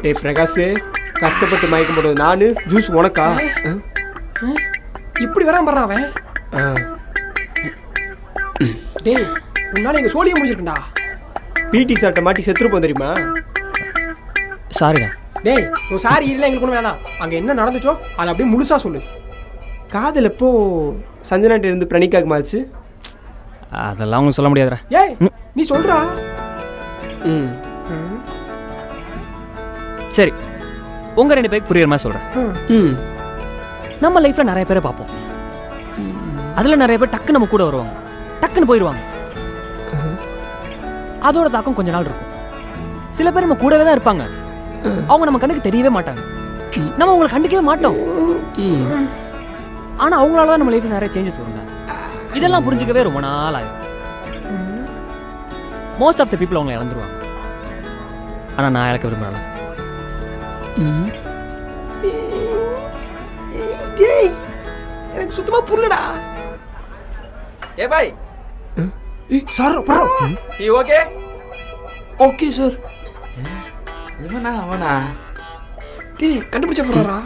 டேய் பிரகாஷ், கஷ்டப்பட்டு மயக்கம் போடுறது நானு, ஜூஸ் உனக்கா? இப்படி வராம பாரு அவன். டேய் உன்னால எங்க சோழியை முடிச்சிருக்கா. பிடி சார்ட்ட மாட்டி செத்துருப்போம் தெரியுமா? சாரிடா. டேய் உன் சாரி இல்லை, எங்களுக்கு ஒன்றும் வேணாம். அங்கே என்ன நடந்துச்சோ அதை அப்படியே முழுசா சொல்லு. காதல் எப்போ சஞ்சனாட்ட இருந்து பிரணிக்காக்கு மாச்சு? அதெல்லாம் உங்களுக்கு சொல்ல முடியாதுடா. ஏய் நீ சொல்றா. ம் சரி, உங்க 2 பேருக்கு புரியுற மாதிரி சொல்றேன். ம் நம்ம லைஃப்ல நிறைய பேரை பார்ப்போம். அதுல நிறைய பேர் டக்குன்னு நம்ம கூட வருவாங்க, டக்குன்னு போயிடுவாங்க. அதோட தாக்கம் கொஞ்ச நாள் இருக்கும். சில பேர் நம்ம கூடவே தான் இருப்பாங்க, அவங்க நம்ம கண்ணுக்கு தெரியவே மாட்டாங்க, நம்ம அவங்களை கண்டுக்கவே மாட்டோம். ஆனா அவங்களால தான் நம்ம லைஃப்ல நிறைய சேஞ்சஸ் வருங்க. இதெல்லாம் புரிஞ்சுக்கவே ரொம்ப நாள் ஆகும். மோஸ்ட் ஆஃப் த பீப்புள் அவங்களை இழந்துருவாங்க. ஆனா நான் இழக்க விரும்புறேன். டேய் எனக்கு சுத்தமா புரியலடா. ஏ பாய், சார் பரோ நீ ஓகே? Okay sir. இவனா அவனா? டேய் கண்டுபிடிச்ச போறாரா?